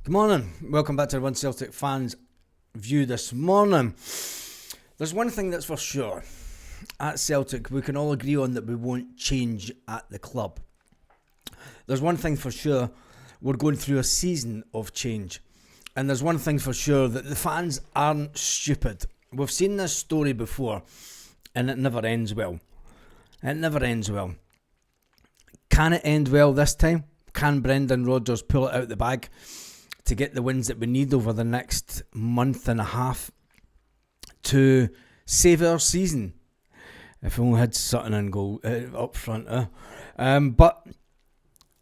Good morning. Welcome back to the One Celtic Fans View this morning. There's one thing that's for sure. At Celtic, we can all agree on that we won't change at the club. There's one thing for sure. We're going through a season of change. And there's one thing for sure, that the fans aren't stupid. We've seen this story before, and it never ends well. It never ends well. Can it end well this time? Can Brendan Rodgers pull it out the bag to get the wins that we need over the next month and a half to save our season? If we only had Sutton and goal up front. But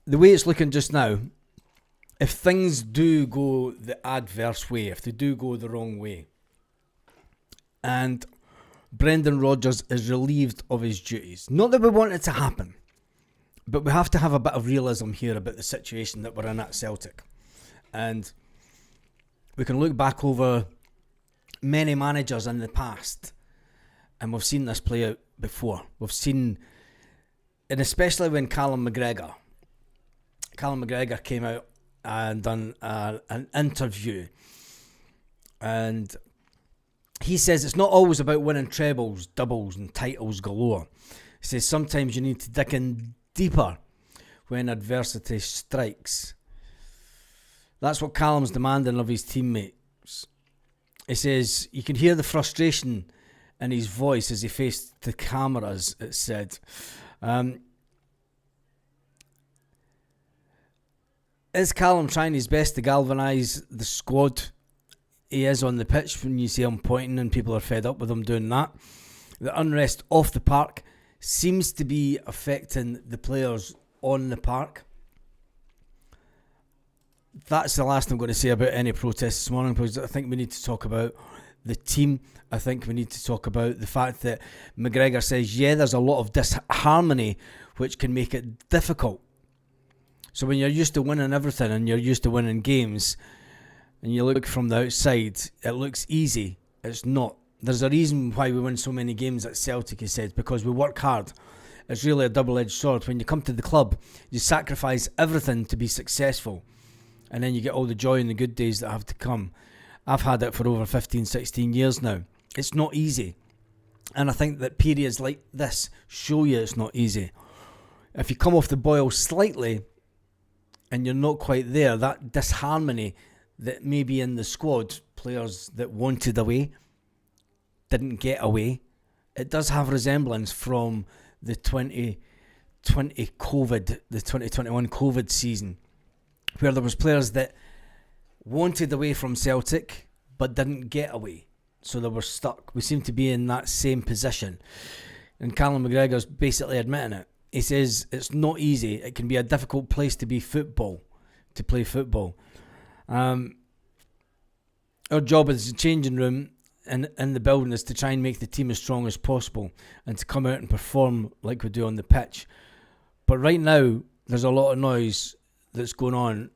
the way it's looking just now, if things do go the adverse way, if they do go the wrong way, and Brendan Rodgers is relieved of his duties, not that we want it to happen, but we have to have a bit of realism here about the situation that we're in at Celtic. And we can look back over many managers in the past, and we've seen this play out before. We've seen, and especially when Callum McGregor came out and done an interview, and he says it's not always about winning trebles, doubles and titles galore. He says sometimes you need to dig in deeper when adversity strikes. That's what Callum's demanding of his teammates. He says you can hear the frustration in his voice as he faced the cameras, it said. Is Callum trying his best to galvanise the squad? He is on the pitch when you see him pointing and people are fed up with him doing that. The unrest off the park seems to be affecting the players on the park. That's the last I'm going to say about any protests this morning, because I think we need to talk about the team. I think we need to talk about the fact that McGregor says, there's a lot of disharmony which can make it difficult. So when you're used to winning everything and you're used to winning games, and you look from the outside, it looks easy. It's not. There's a reason why we win so many games at Celtic, he said, because we work hard. It's really a double-edged sword. When you come to the club, you sacrifice everything to be successful. And then you get all the joy and the good days that have to come. I've had it for over 15, 16 years now. It's not easy. And I think that periods like this show you it's not easy. If you come off the boil slightly and you're not quite there, that disharmony that may be in the squad, players that wanted away, didn't get away, it does have resemblance from the 2020 COVID, the 2021 COVID season, where there was players that wanted away from Celtic but didn't get away, so they were stuck. We seem to be in that same position, and Callum McGregor's basically admitting it. He says it's not easy. It can be a difficult place to play football. Our job as a changing room and in the building is to try and make the team as strong as possible and to come out and perform like we do on the pitch. But right now, there's a lot of noise that's going on,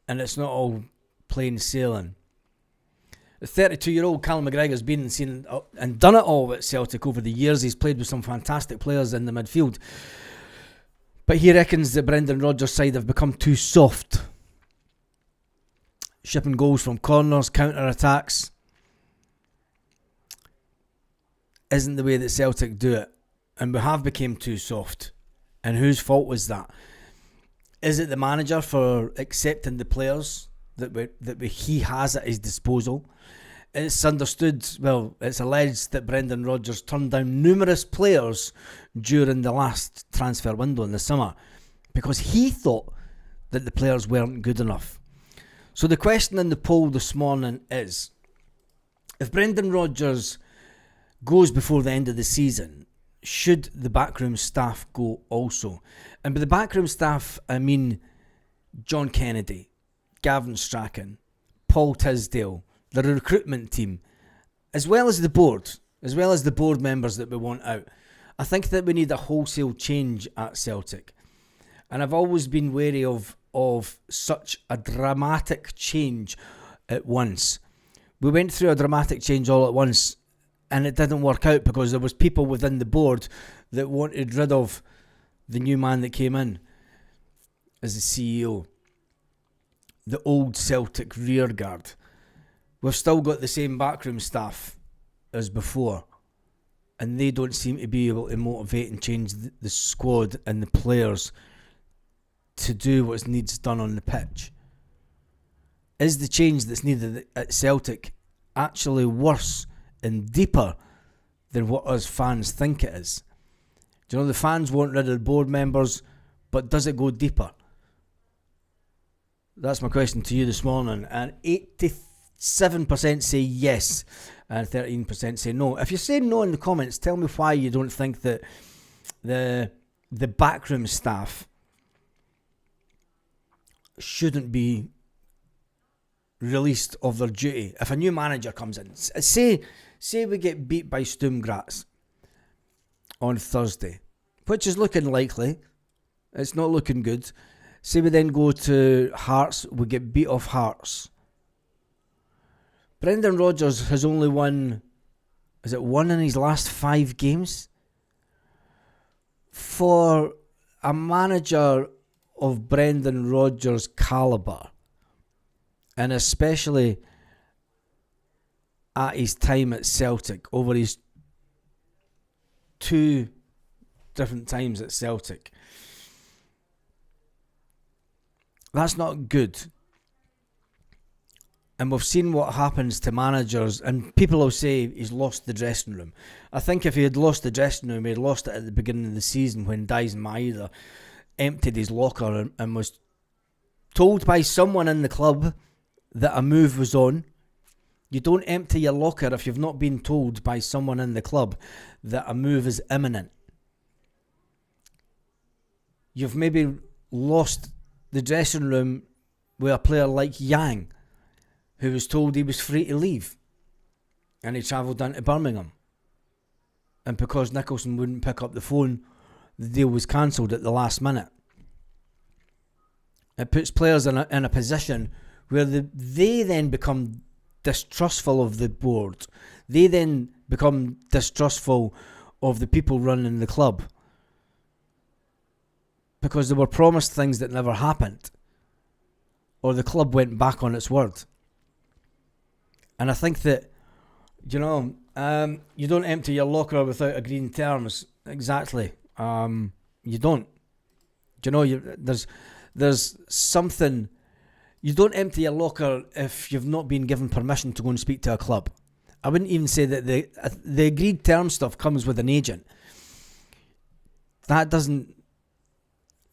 and it's not all plain sailing. The 32-year-old Callum McGregor has been and seen and done it all at Celtic over the years. He's played with some fantastic players in the midfield, but he reckons the Brendan Rodgers side have become too soft, shipping goals from corners, counter-attacks isn't the way that Celtic do it, and we have become too soft. And whose fault was that? Is it the manager for accepting the players that he has at his disposal? It's understood, it's alleged that Brendan Rodgers turned down numerous players during the last transfer window in the summer because he thought that the players weren't good enough. So the question in the poll this morning is, if Brendan Rodgers goes before the end of the season, should the backroom staff go also? And by the backroom staff, I mean John Kennedy, Gavin Strachan, Paul Tisdale, the recruitment team, as well as the board members that we want out. I think that we need a wholesale change at Celtic. And I've always been wary of such a dramatic change at once. We went through a dramatic change all at once, and it didn't work out because there was people within the board that wanted rid of the new man that came in. as the CEO, the old Celtic rearguard. We've still got the same backroom staff as before, and they don't seem to be able to motivate and change the squad and the players to do what needs done on the pitch. Is the change that's needed at Celtic actually worse and deeper than what us fans think it is? Do you know, the fans want rid of the board members, but does it go deeper? That's my question to you this morning. And 87% say yes and 13% say no. If you're saying no in the comments, tell me why you don't think that the backroom staff shouldn't be released of their duty. If a new manager comes in, say we get beat by Sturm Graz on Thursday, which is looking likely. It's not looking good. Say we then go to Hearts, we get beat off Hearts. Brendan Rodgers has only won, is it one in his last 5 games? For a manager of Brendan Rodgers' calibre, and especially at his time at Celtic, over his 2 different times at Celtic, that's not good. And we've seen what happens to managers, and people will say he's lost the dressing room. I think if he had lost the dressing room, he had lost it at the beginning of the season when Dyson Maeda emptied his locker and was told by someone in the club that a move was on. You don't empty your locker if you've not been told by someone in the club that a move is imminent. You've maybe lost the dressing room with a player like Yang, who was told he was free to leave, and he travelled down to Birmingham. And because Nicholson wouldn't pick up the phone, the deal was cancelled at the last minute. It puts players in a position where they then become distrustful of the board. They then become distrustful of the people running the club, because they were promised things that never happened, or the club went back on its word. And I think that, you don't empty your locker without agreeing terms. Exactly. You don't. There's something. You don't empty your locker if you've not been given permission to go and speak to a club. I wouldn't even say that the agreed term stuff comes with an agent. That doesn't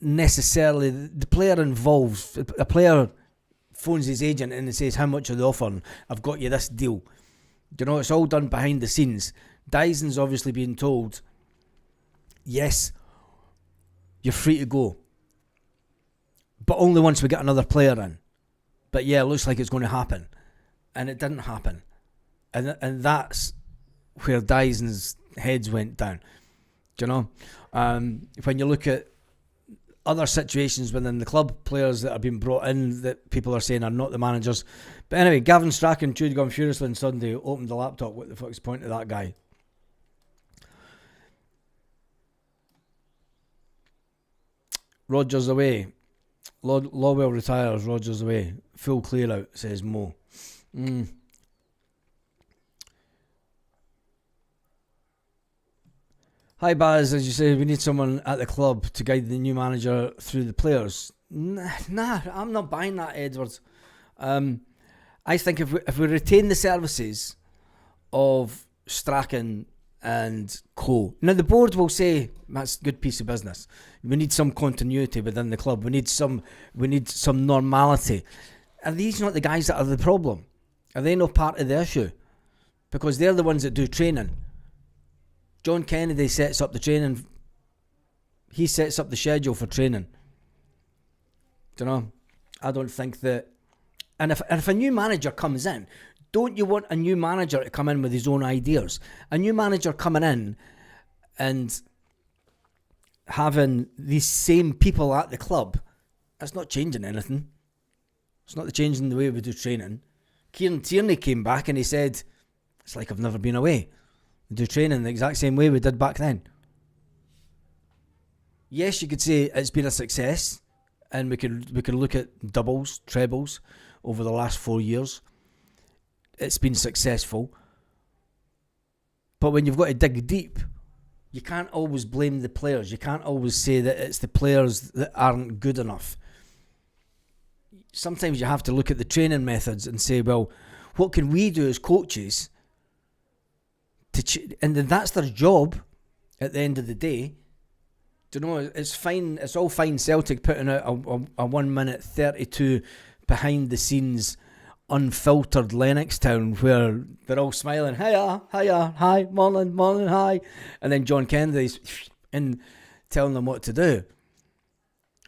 necessarily, the player involved, a player phones his agent and says, how much are they offering? I've got you this deal. It's all done behind the scenes. Dyson's obviously being told, yes, you're free to go, but only once we get another player in. But yeah, it looks like it's going to happen. And it didn't happen. And that's where Dyson's heads went down. When you look at other situations within the club, players that have been brought in that people are saying are not the managers. But anyway, Gavin Strachan chewed gum furiously on Sunday, opened the laptop. What the fuck's the point of that guy? Rodgers away. Lawwell retires, Rodgers away. Full clear out, says Mo. Hi Baz, as you say, we need someone at the club to guide the new manager through the players. Nah, I'm not buying that, Edwards. I think if we retain the services of Strachan and co. Now the board will say that's a good piece of business. We need some continuity within the club. We need some normality. Are these not the guys that are the problem? Are they not part of the issue? Because they're the ones that do training. John Kennedy sets up the training. He sets up the schedule for training. I don't think that. And if a new manager comes in, don't you want a new manager to come in with his own ideas? A new manager coming in and having these same people at the club, that's not changing anything. It's not changing the way we do training. Kieran Tierney came back and he said, it's like I've never been away. We do training the exact same way we did back then. Yes, you could say it's been a success and we can look at doubles, trebles over the last 4 years. It's been successful. But when you've got to dig deep, you can't always blame the players. You can't always say that it's the players that aren't good enough. Sometimes you have to look at the training methods and say, well, what can we do as coaches? And then that's their job at the end of the day. Do you know, it's fine. It's all fine Celtic putting out a 1 minute 32 behind the scenes unfiltered Lennoxtown where they're all smiling, hiya, hi, morning, hi, and then John Kennedy's in telling them what to do.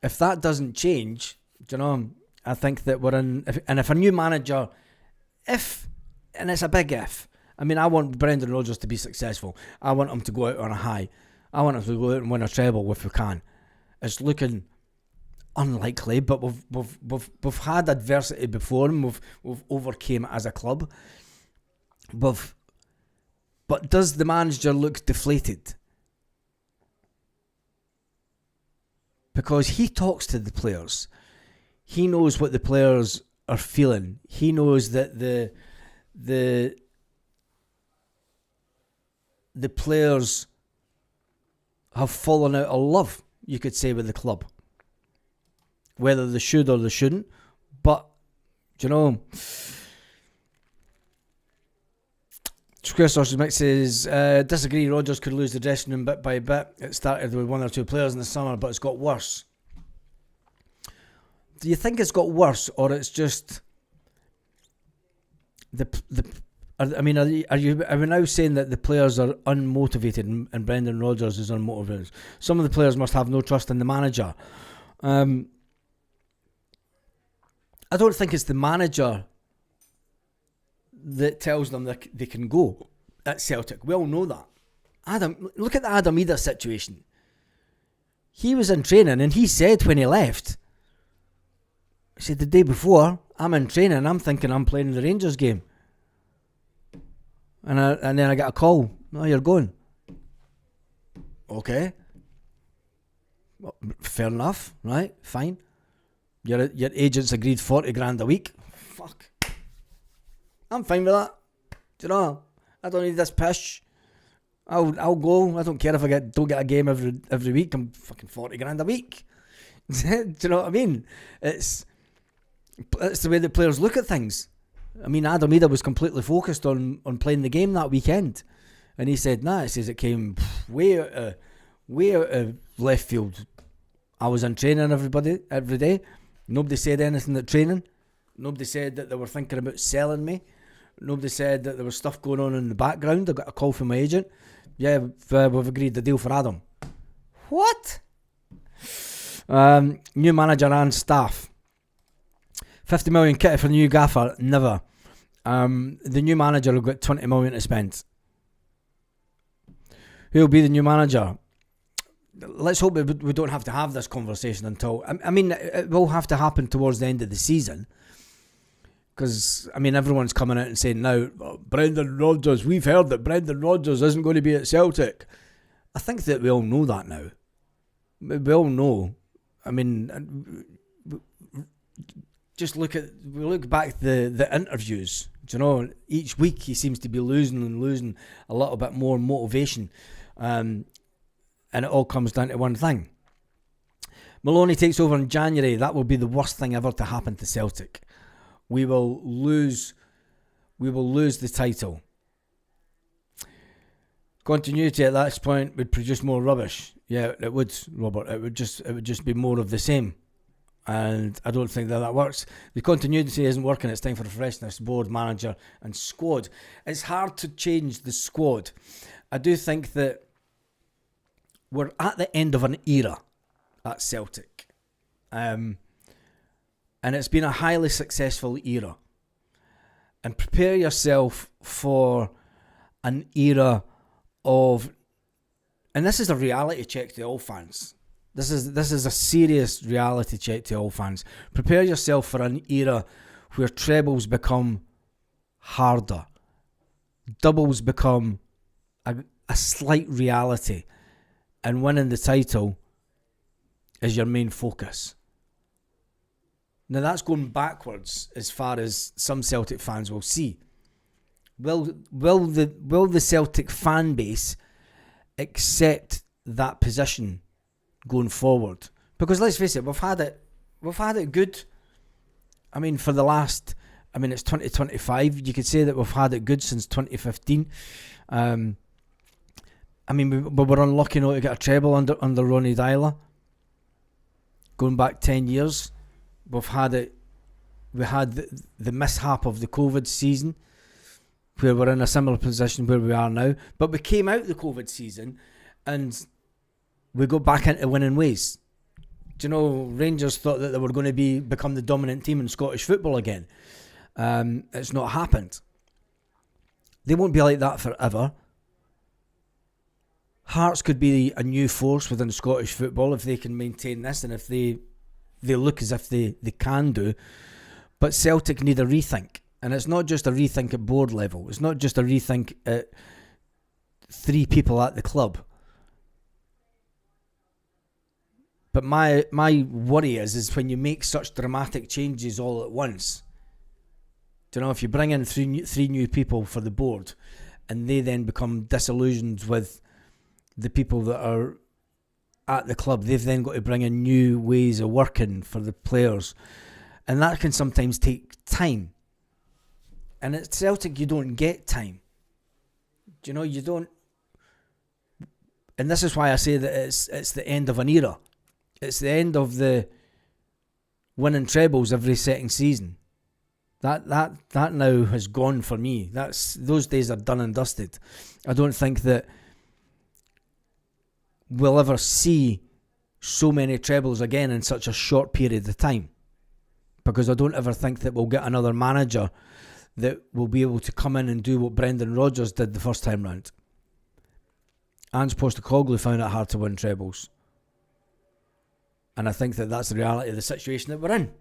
If that doesn't change, do you know, I think that we're in, if a new manager, and it's a big if, I mean, I want Brendan Rodgers to be successful. I want him to go out on a high. I want him to go out and win a treble if we can. It's looking unlikely, but we've had adversity before and we've overcame it as a club. But does the manager look deflated? Because he talks to the players. He knows what the players are feeling. He knows that the players have fallen out of love, you could say, with the club. Whether they should or they shouldn't. But, do you know, Square Sausage Mix says, disagree, Rodgers could lose the dressing room bit by bit. It started with 1 or 2 players in the summer, but it's got worse. Do you think it's got worse, or it's just are we now saying that the players are unmotivated and Brendan Rodgers is unmotivated? Some of the players must have no trust in the manager. I don't think it's the manager that tells them that they can go at Celtic. We all know that. Look at the Adam Eder situation. He was in training and he said when he left, he said the day before, I'm in training, I'm thinking I'm playing the Rangers game. And then I get a call. No, you're going. Okay. Well, fair enough, right? Fine. Your agent's agreed 40 grand a week. Fuck. I'm fine with that. Do you know? I don't need this pish. I'll go. I don't care if I don't get a game every week. I'm fucking 40 grand a week. Do you know what I mean? It's the way that players look at things. I mean, Adam Eder was completely focused on playing the game that weekend. And he said, nah, he says it came way out of left field. I was in training every day. Nobody said anything at training. Nobody said that they were thinking about selling me. Nobody said that there was stuff going on in the background. I got a call from my agent. Yeah, we've agreed the deal for Adam. What? New manager and staff. 50 million kitty for the new gaffer, never. The new manager will get 20 million to spend. Who'll be the new manager? Let's hope we don't have to have this conversation until... I mean, it will have to happen towards the end of the season. Because, I mean, everyone's coming out and saying now, Brendan Rodgers, we've heard that Brendan Rodgers isn't going to be at Celtic. I think that we all know that now. We all know. I mean... Just look back the interviews. Do you know, each week he seems to be losing a little bit more motivation, and it all comes down to one thing. Maloney takes over in January. That will be the worst thing ever to happen to Celtic. We will lose the title. Continuity at that point would produce more rubbish. Yeah, it would, Robert. It would just be more of the same. And I don't think that works. The continuity isn't working. It's time for freshness, board, manager and squad. It's hard to change the squad. I do think that we're at the end of an era at Celtic. And it's been a highly successful era. And prepare yourself for an era of... And this is a reality check to all fans. This is a serious reality check to all fans. Prepare yourself for an era where trebles become harder. Doubles become a slight reality. And winning the title is your main focus. Now that's going backwards as far as some Celtic fans will see. Will the Celtic fan base accept that position going forward? Because let's face it, we've had it good. I mean, for the last, it's 2025. You could say that we've had it good since 2015. We were unlucky not to get a treble under Ronnie Dyler. Going back 10 years, we've had it. We had the mishap of the COVID season, where we're in a similar position where we are now. But we came out the COVID season and we go back into winning ways. Do you know, Rangers thought that they were going to become the dominant team in Scottish football again. It's not happened. They won't be like that forever. Hearts could be a new force within Scottish football if they can maintain this and if they look as if they can do. But Celtic need a rethink. And it's not just a rethink at board level. It's not just a rethink at 3 people at the club. But my worry is when you make such dramatic changes all at once. Do you know, if you bring in three new people for the board and they then become disillusioned with the people that are at the club, they've then got to bring in new ways of working for the players. And that can sometimes take time. And at Celtic, you don't get time. Do you know, you don't. And this is why I say that it's the end of an era. It's the end of the winning trebles every second season. That now has gone for me. Those days are done and dusted. I don't think that we'll ever see so many trebles again in such a short period of time. Because I don't ever think that we'll get another manager that will be able to come in and do what Brendan Rodgers did the first time round. Ange Postecoglou found it hard to win trebles. And I think that that's the reality of the situation that we're in.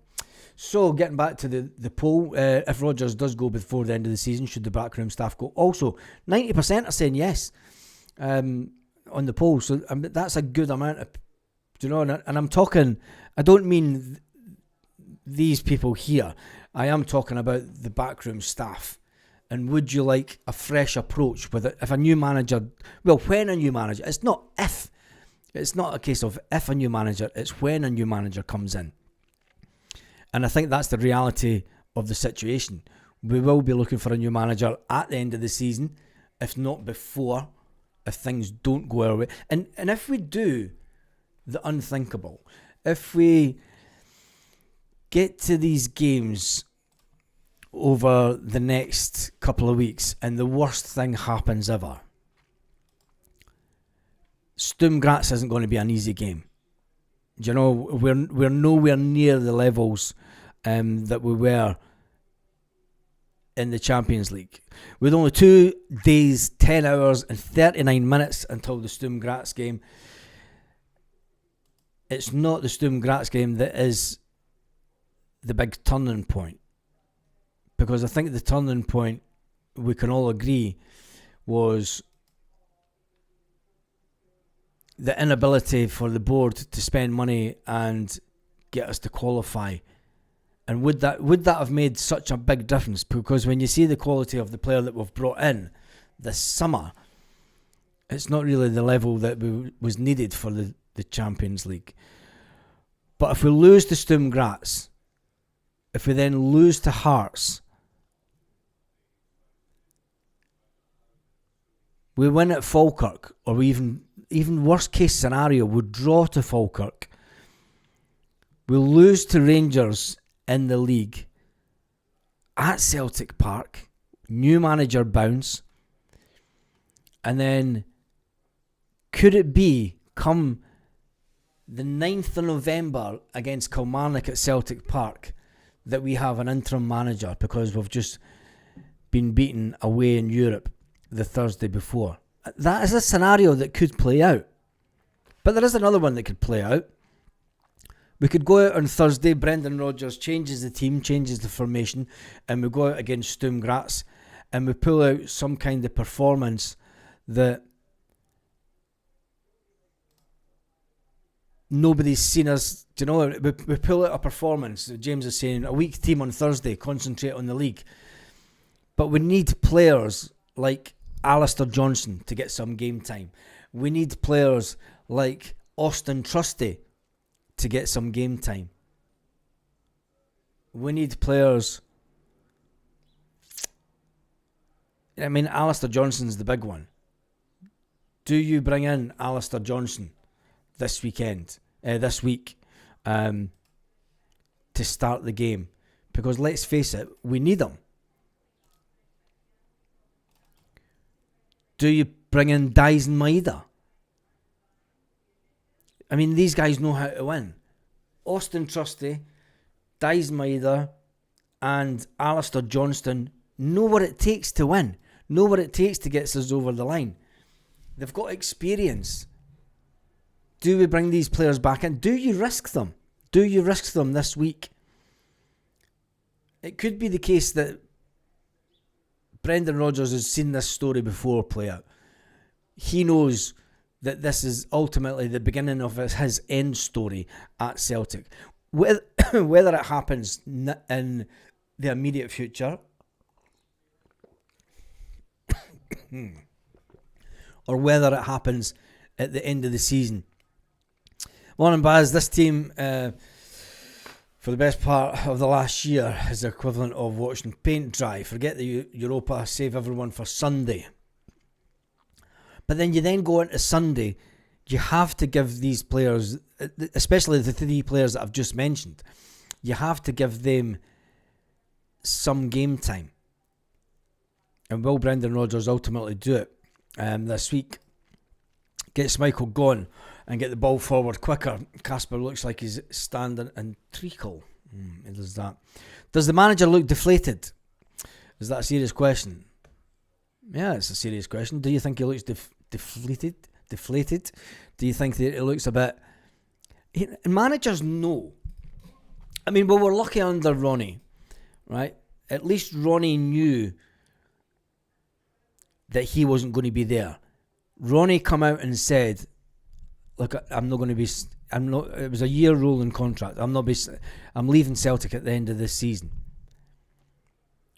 So, getting back to the poll, if Rodgers does go before the end of the season, should the backroom staff go? Also, 90% are saying yes on the poll. So, that's a good amount of, and I'm talking, I don't mean these people here. I am talking about the backroom staff. And would you like a fresh approach with it? If a new manager, when a new manager, it's not if. It's not a case of if a new manager, it's when a new manager comes in. And I think that's the reality of the situation. We will be looking for a new manager at the end of the season, if not before, if things don't go our way. And if we do the unthinkable, if we get to these games over the next couple of weeks and the worst thing happens ever, Sturm Graz isn't going to be an easy game. You know, we're nowhere near the levels that we were in the Champions League. With only 2 days, 10 hours and 39 minutes until the Sturm Graz game, it's not the Sturm Graz game that is the big turning point. Because I think the turning point, we can all agree, was the inability for the board to spend money and get us to qualify. And would that have made such a big difference? Because when you see the quality of the player that we've brought in this summer, it's not really the level that was needed for the Champions League. But if we lose to Sturm Graz, if we then lose to Hearts, we win at Falkirk, or even worst case scenario, would draw to Falkirk. We'll lose to Rangers in the league at Celtic Park, new manager bounce, and then could it be come the 9th of November against Kilmarnock at Celtic Park that we have an interim manager because we've just been beaten away in Europe the Thursday before? That is a scenario that could play out. But there is another one that could play out. We could go out on Thursday, Brendan Rodgers changes the team, changes the formation, and we go out against Sturm Graz and we pull out some kind of performance that nobody's seen us. Do you know, we pull out a performance. James is saying a weak team on Thursday, concentrate on the league. But we need players like Alistair Johnson to get some game time. We need players like Austin Trusty to get some game time. We need players. I mean, Alistair Johnson's the big one. Do you bring in Alistair Johnson this week, to start the game? Because let's face it, we need him. Do you bring in Dyson Maeda? I mean, these guys know how to win. Austin Trusty, Dyson Maeda, and Alistair Johnston know what it takes to win. Know what it takes to get us over the line. They've got experience. Do we bring these players back in? Do you risk them? Do you risk them this week? It could be the case that Brendan Rodgers has seen this story before play out. He knows that this is ultimately the beginning of his end story at Celtic. Whether it happens in the immediate future or whether it happens at the end of the season. Morning, Baz. This team, for the best part of the last year, is the equivalent of watching paint dry. Forget the Europa, save everyone for Sunday. But then you then go into Sunday, you have to give these players, especially the three players that I've just mentioned, you have to give them some game time. And will Brendan Rodgers ultimately do it this week? Get Schmeichel gone and get the ball forward quicker. Casper looks like he's standing and treacle. He does that. Does the manager look deflated? Is that a serious question? Yeah, it's a serious question. Do you think he looks deflated? Do you think that it looks a bit... Managers know. I mean, we were lucky under Ronnie, right? At least Ronnie knew that he wasn't going to be there. Ronnie come out and said, look, I'm not going to be... it was a year rolling contract. I'm leaving Celtic at the end of this season.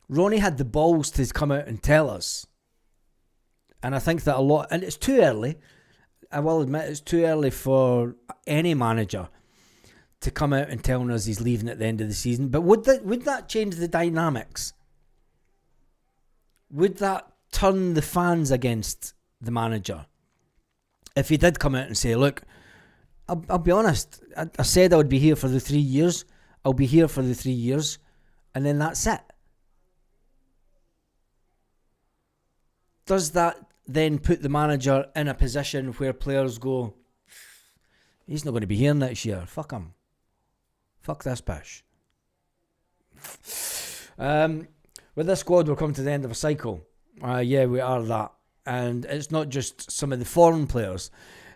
Ronnie had the balls to come out and tell us. And I think that a lot... And it's too early. I will admit it's too early for any manager to come out and tell us he's leaving at the end of the season. But would that change the dynamics? Would that turn the fans against the manager? If he did come out and say, look, I'll be honest, I said I would be here for the 3 years. I'll be here for the 3 years. And then that's it. Does that then put the manager in a position where players go, he's not going to be here next year. Fuck him. Fuck this pish. With this squad, we're coming to the end of a cycle. Yeah, we are that. And it's not just some of the foreign players.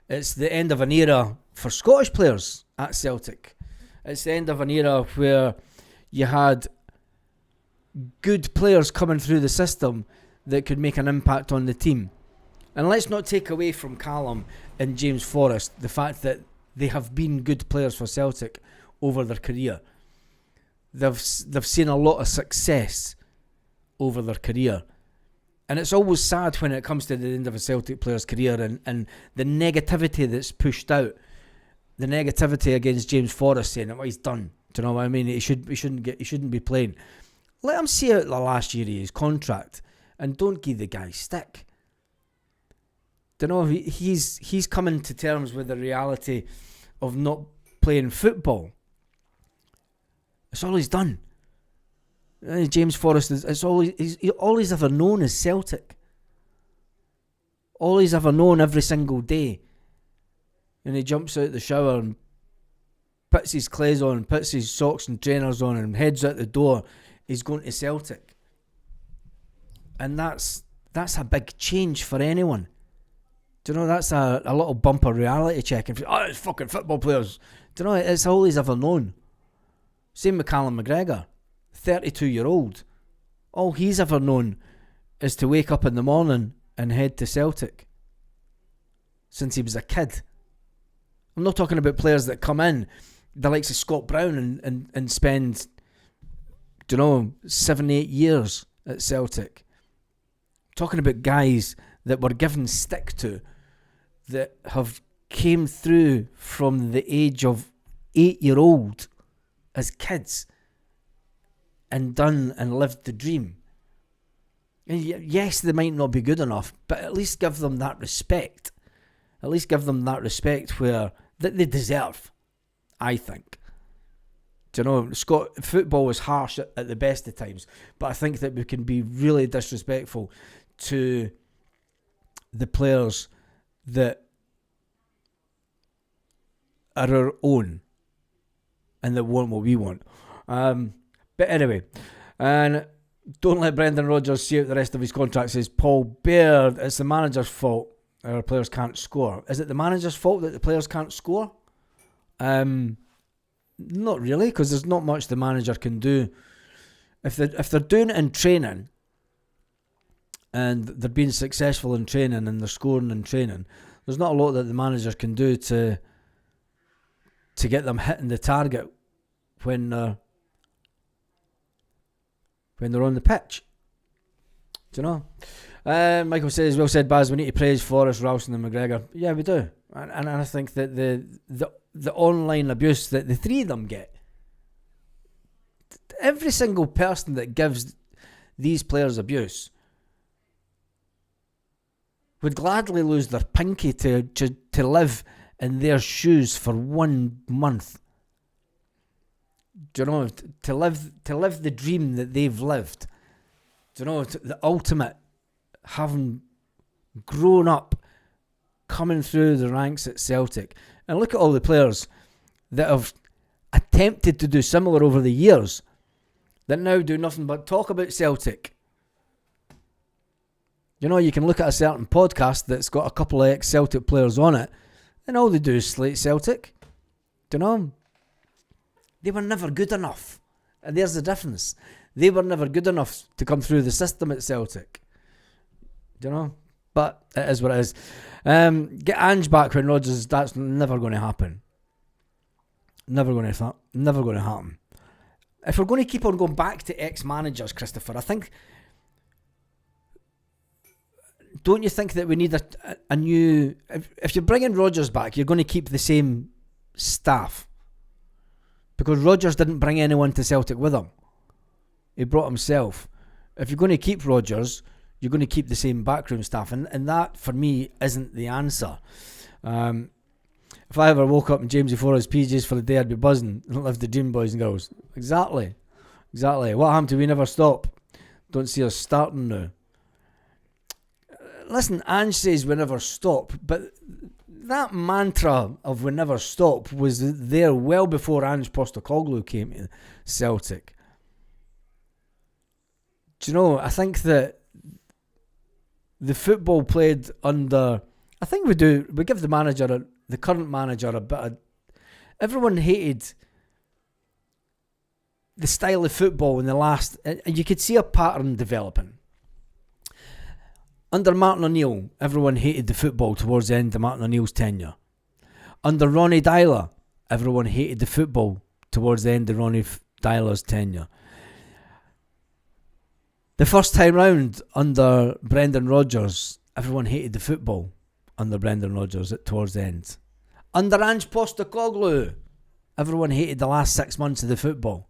It's the end of an era for Scottish players at Celtic. It's the end of an era where you had good players coming through the system that could make an impact on the team. And let's not take away from Callum and James Forrest the fact that they have been good players for Celtic over their career. They've seen a lot of success over their career. And it's always sad when it comes to the end of a Celtic player's career and the negativity that's pushed out. The negativity against James Forrest saying what he's done. Do you know what I mean? He shouldn't be playing. Let him see out the last year of his contract and don't give the guy stick. Do you know, he's coming to terms with the reality of not playing football. That's all he's done. James Forrest is all he's ever known is Celtic. All he's ever known every single day. And he jumps out the shower and puts his clothes on, puts his socks and trainers on and heads out the door. He's going to Celtic. And that's a big change for anyone. Do you know, that's a little bumper reality check. And it's fucking football players. Do you know, it's all he's ever known. Same with Callum McGregor, 32-year-old. All he's ever known is to wake up in the morning and head to Celtic. Since he was a kid. I'm not talking about players that come in, the likes of Scott Brown and spend, 7-8 years at Celtic. I'm talking about guys that were given stick to, that have came through from the age of 8-year-old as kids and done and lived the dream. And yes, they might not be good enough, but at least give them that respect. At least give them that respect where that they deserve, I think. Football is harsh at the best of times, but I think that we can be really disrespectful to the players that are our own and that want what we want. But anyway, and don't let Brendan Rodgers see out the rest of his contract, says Paul Baird. It's the manager's fault our players can't score. Is it the manager's fault that the players can't score? Not really, because there's not much the manager can do. If they're doing it in training and they're being successful in training and they're scoring in training, there's not a lot that the manager can do to get them hitting the target when they're on the pitch. Do you know? Michael says, well said, Baz, we need to praise Forrest, Ralston and McGregor. Yeah, we do. And I think that the online abuse that the three of them get, every single person that gives these players abuse would gladly lose their pinky to live in their shoes for 1 month. Do you know, to live the dream that they've lived. Do you know, the ultimate, having grown up, coming through the ranks at Celtic. And look at all the players that have attempted to do similar over the years, that now do nothing but talk about Celtic. You can look at a certain podcast that's got a couple of ex-Celtic players on it, and all they do is slate Celtic. Do you know? They were never good enough. And there's the difference. They were never good enough to come through the system at Celtic. Do you know? But it is what it is. Get Ange back when Rodgers, that's never going to happen. Never going to happen. If we're going to keep on going back to ex-managers, Christopher, I think, don't you think that we need a new... If you're bringing Rodgers back, you're going to keep the same staff. Because Rodgers didn't bring anyone to Celtic with him. He brought himself. If you're going to keep Rodgers, you're going to keep the same backroom staff. And that, for me, isn't the answer. If I ever woke up in Jamesy Forrest's PJs for the day, I'd be buzzing. Live the dream, boys and girls. Exactly. What happened to We Never Stop? Don't see us starting now. Listen, Ange says we never stop, but that mantra of we never stop was there well before Ange Postecoglou came to Celtic. Do you know, I think that the football played under... I think we give the current manager a bit of... Everyone hated the style of football in the last... And you could see a pattern developing. Under Martin O'Neill, everyone hated the football towards the end of Martin O'Neill's tenure. Under Ronnie Dyler, everyone hated the football towards the end of Ronnie Dyler's tenure. The first time round under Brendan Rodgers, everyone hated the football under Brendan Rodgers towards the end. Under Ange Postecoglou, everyone hated the last 6 months of the football.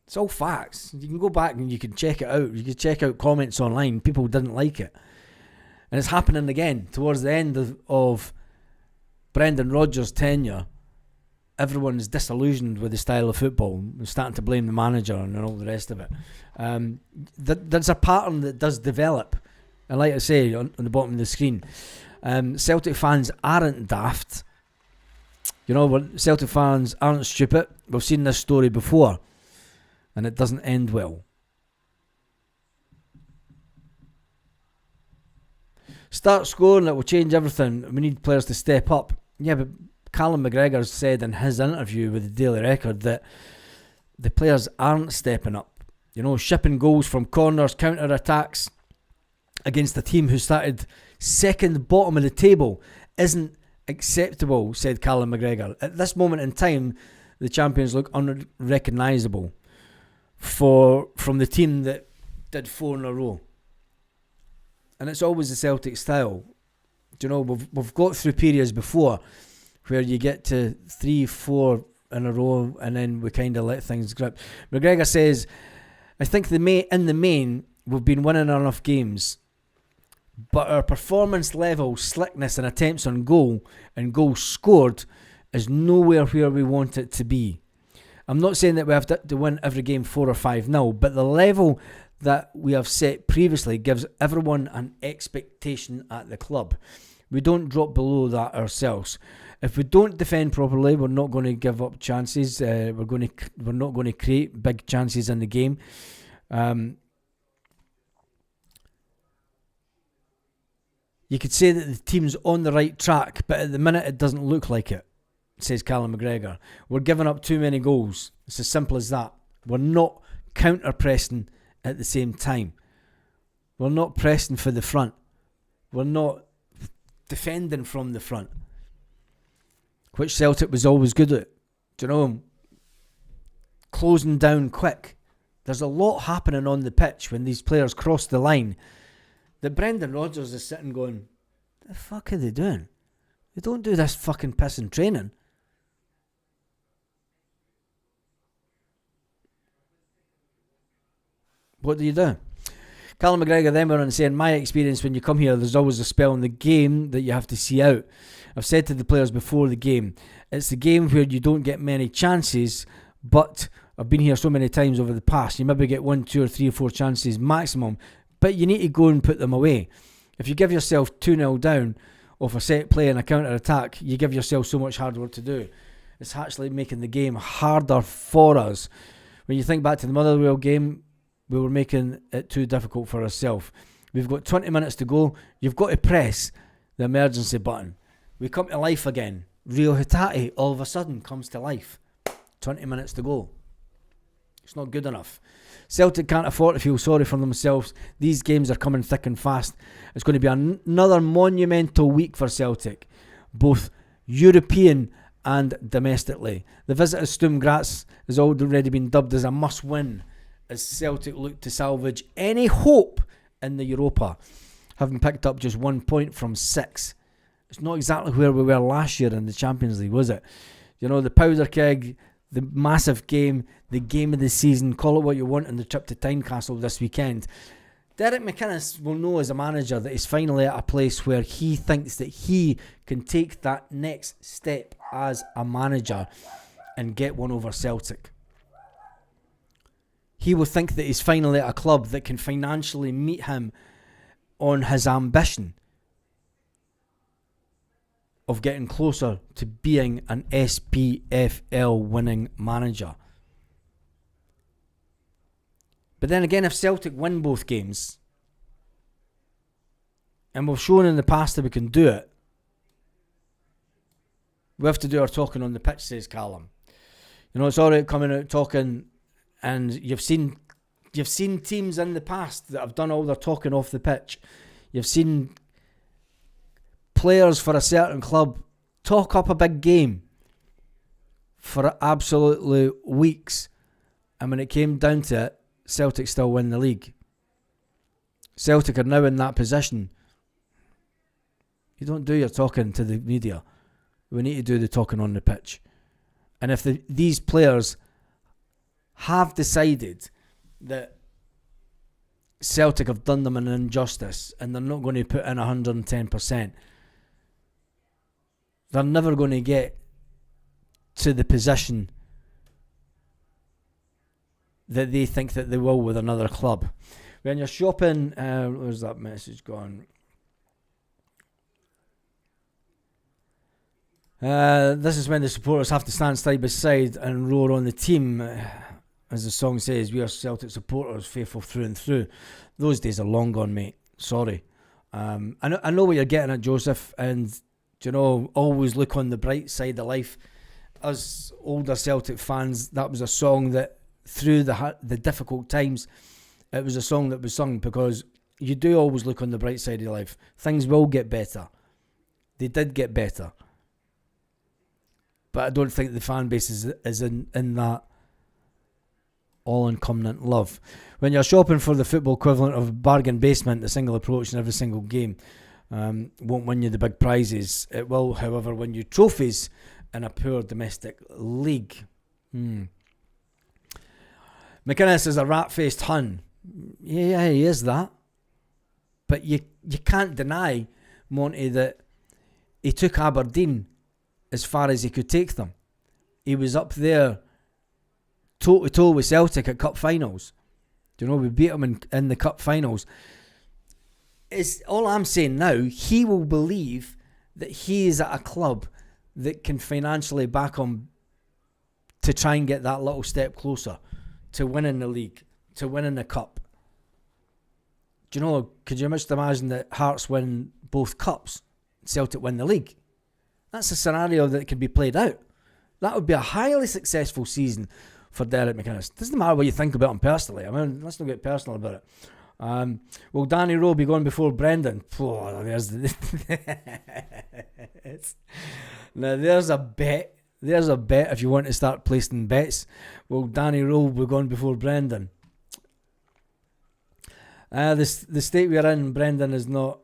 It's all facts. You can go back and you can check it out. You can check out comments online. People didn't like it. And it's happening again. Towards the end of Brendan Rodgers' tenure, everyone's disillusioned with the style of football. They're starting to blame the manager and all the rest of it. There's a pattern that does develop. And like I say, on the bottom of the screen, Celtic fans aren't daft. Celtic fans aren't stupid. We've seen this story before. And it doesn't end well. Start scoring, it will change everything. We need players to step up. Yeah, but Callum McGregor said in his interview with the Daily Record that the players aren't stepping up. Shipping goals from corners, counter-attacks against a team who started second bottom of the table isn't acceptable, said Callum McGregor. At this moment in time, the champions look unrecognisable from the team that did 4 in a row. And it's always the Celtic style. Do you know, we've got through periods before where you get to 3, 4 in a row and then we kind of let things grip. McGregor says, I think in the main, we've been winning enough games, but our performance level, slickness and attempts on goal and goals scored is nowhere where we want it to be. I'm not saying that we have to win every game 4 or 5-0, but the level that we have set previously gives everyone an expectation at the club. We don't drop below that ourselves. If we don't defend properly, we're not going to give up chances. We're not going to create big chances in the game. You could say that the team's on the right track, but at the minute it doesn't look like it, says Callum McGregor. We're giving up too many goals. It's as simple as that. We're not counter-pressing at the same time. We're not pressing for the front. We're not defending from the front, which Celtic was always good at. Do you know, closing down quick. There's a lot happening on the pitch when these players cross the line that Brendan Rodgers is sitting going, the fuck are they doing? They don't do this fucking piss in training. What do you do? Callum McGregor then went on saying, my experience when you come here, there's always a spell in the game that you have to see out. I've said to the players before the game, it's the game where you don't get many chances, but I've been here so many times over the past, you maybe get 1, 2 or 3 or 4 chances maximum, but you need to go and put them away. If you give yourself 2-0 down off a set play and a counter-attack, you give yourself so much hard work to do. It's actually making the game harder for us. When you think back to the Motherwell game, we were making it too difficult for ourselves. We've got 20 minutes to go. You've got to press the emergency button. We come to life again. Rio Hitati all of a sudden comes to life. 20 minutes to go. It's not good enough. Celtic can't afford to feel sorry for themselves. These games are coming thick and fast. It's going to be another monumental week for Celtic, both European and domestically. The visit of Sturm Graz has already been dubbed as a must-win as Celtic look to salvage any hope in the Europa, having picked up just 1 point from 6. It's not exactly where we were last year in the Champions League, was it? You know, the powder keg, the massive game, the game of the season, call it what you want, and the trip to Tynecastle this weekend. Derek McInnes will know as a manager that he's finally at a place where he thinks that he can take that next step as a manager and get one over Celtic. He will think that he's finally at a club that can financially meet him on his ambition of getting closer to being an SPFL winning manager. But then again, if Celtic win both games, and we've shown in the past that we can do it, we have to do our talking on the pitch, says Callum. You know, it's alright coming out talking, and you've seen teams in the past that have done all their talking off the pitch. You've seen players for a certain club talk up a big game for absolutely weeks, and when it came down to it, Celtic still win the league. Celtic are now in that position. You don't do your talking to the media. We need to do the talking on the pitch. And if these players have decided that Celtic have done them an injustice and they're not going to put in 110%, they're never going to get to the position that they think that they will with another club. When you're shopping, where's that message gone? This is when the supporters have to stand side by side and roar on the team. As the song says, we are Celtic supporters, faithful through and through. Those days are long gone, mate. Sorry. I know what you're getting at, Joseph, and you know, always look on the bright side of life. As older Celtic fans, that was a song that through the difficult times, it was a song that was sung because you do always look on the bright side of life. Things will get better. They did get better. But I don't think the fan base is in that all-encompassing love. When you're shopping for the football equivalent of a bargain basement, the single approach in every single game won't win you the big prizes. It will, however, win you trophies in a poor domestic league. McInnes is a rat-faced Hun. Yeah, he is that. But you can't deny, Monty, that he took Aberdeen as far as he could take them. He was up there toe-to-toe with Celtic at cup finals. Do you know, we beat him in the cup finals. It's all I'm saying now, he will believe that he is at a club that can financially back him to try and get that little step closer to winning the league, to winning the cup. Do you know, could you just imagine that Hearts win both cups, Celtic win the league? That's a scenario that can be played out. That would be a highly successful season for Derek McInnes. Doesn't matter what you think about him personally. I mean, let's not get personal about it. Will Danny Rowe be going before Brendan? Oh, there's now there's a bet. There's a bet if you want to start placing bets. Will Danny Rowe be going before Brendan? The state we are in, Brendan, is not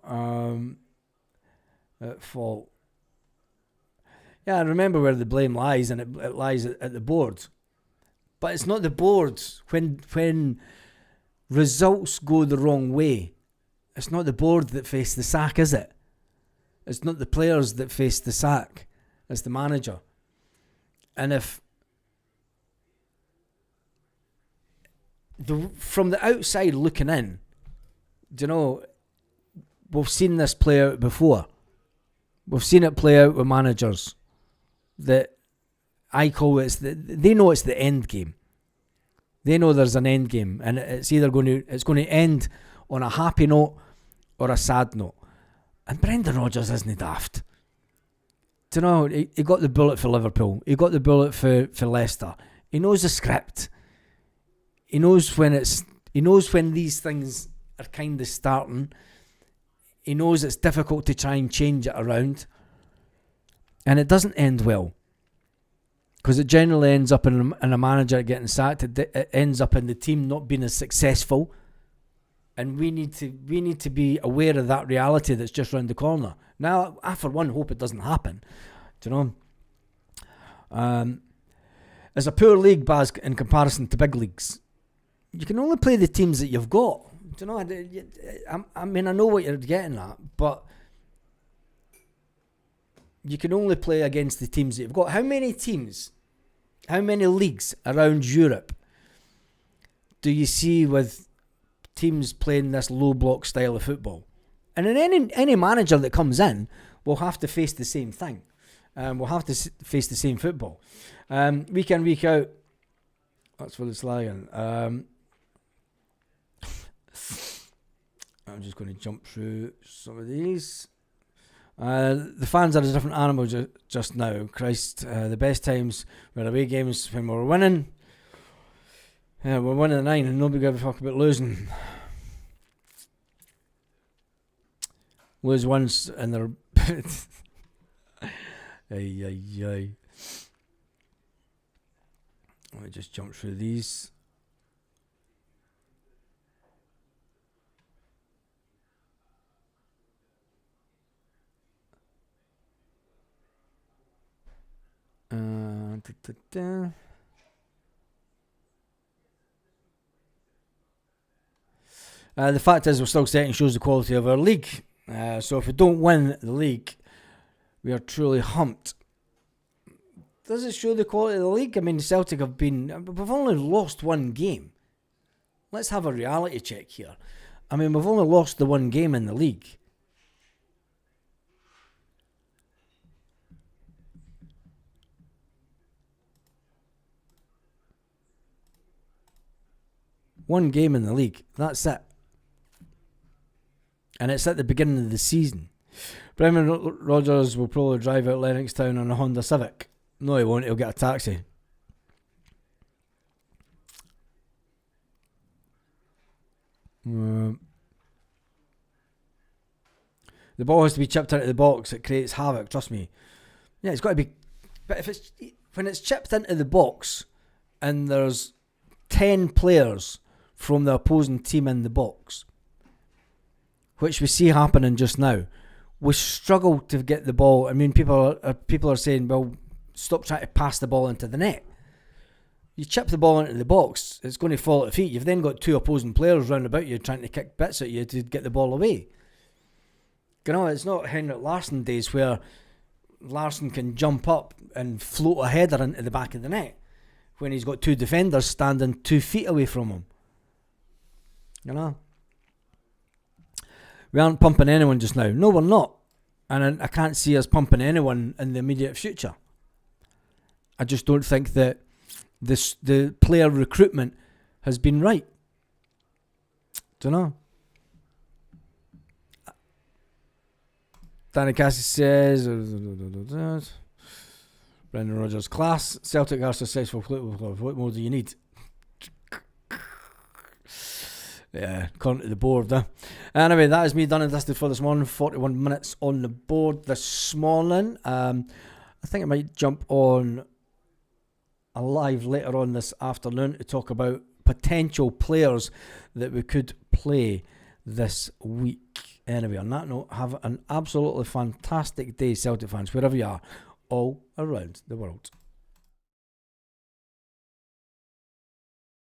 at fault. Yeah, I remember where the blame lies, and it lies at the board. But it's not the boards. When results go the wrong way, it's not the board that face the sack, is it? It's not the players that face the sack. It's the manager. And if from the outside looking in, do you know, we've seen this play out before. We've seen it play out with managers that I call it. They know it's the end game. They know there's an end game, and it's either going to end on a happy note or a sad note. And Brendan Rodgers isn't daft. Do you know, he got the bullet for Liverpool. He got the bullet for Leicester. He knows the script. He knows when these things are kind of starting. He knows it's difficult to try and change it around. And it doesn't end well. Because it generally ends up in a manager getting sacked. It ends up in the team not being as successful. And we need to be aware of that reality that's just round the corner. Now, I for one hope it doesn't happen. Do you know? As a poor league, Baz, in comparison to big leagues, you can only play the teams that you've got. Do you know? I mean, I know what you're getting at, but you can only play against the teams that you've got. How many teams, how many leagues around Europe do you see with teams playing this low block style of football? And then any manager that comes in will have to face the same thing. We'll have to face the same football. Week in, week out. That's for the slagging. I'm just going to jump through some of these. The fans are a different animal just now. Christ, the best times were away games when we were winning. We're winning the 9 and nobody gave a fuck about losing. Lose once and they're... Let me just jump through these. The fact is we're still setting shows the quality of our league. So if we don't win the league, we are truly humped. Does it show the quality of the league? I mean, Celtic we've only lost one game. Let's have a reality check here. I mean, we've only lost the one game in the league. One game in the league. That's it. And it's at the beginning of the season. Brendan Rodgers will probably drive out Lennoxtown on a Honda Civic. No, he won't. He'll get a taxi. The ball has to be chipped into the box. It creates havoc. Trust me. Yeah, it's got to be. But when it's chipped into the box, and there's 10 players from the opposing team in the box, which we see happening just now, we struggle to get the ball. I mean, people are saying, well, stop trying to pass the ball into the net. You chip the ball into the box, it's going to fall at the feet. You've then got 2 opposing players round about you trying to kick bits at you to get the ball away. You know, it's not Henrik Larsson days where Larsson can jump up and float a header into the back of the net when he's got 2 defenders standing 2 feet away from him. You know? We aren't pumping anyone just now. No, we're not. And I can't see us pumping anyone in the immediate future. I just don't think that the player recruitment has been right. Don't know. Danny Cassie says, Brendan Rodgers, class. Celtic are successful. What more do you need? Yeah, according to the board. Anyway, that is me done and dusted for this morning. 41 minutes on the board this morning. I think I might jump on a live later on this afternoon to talk about potential players that we could play this week. Anyway, on that note, have an absolutely fantastic day, Celtic fans, wherever you are, all around the world.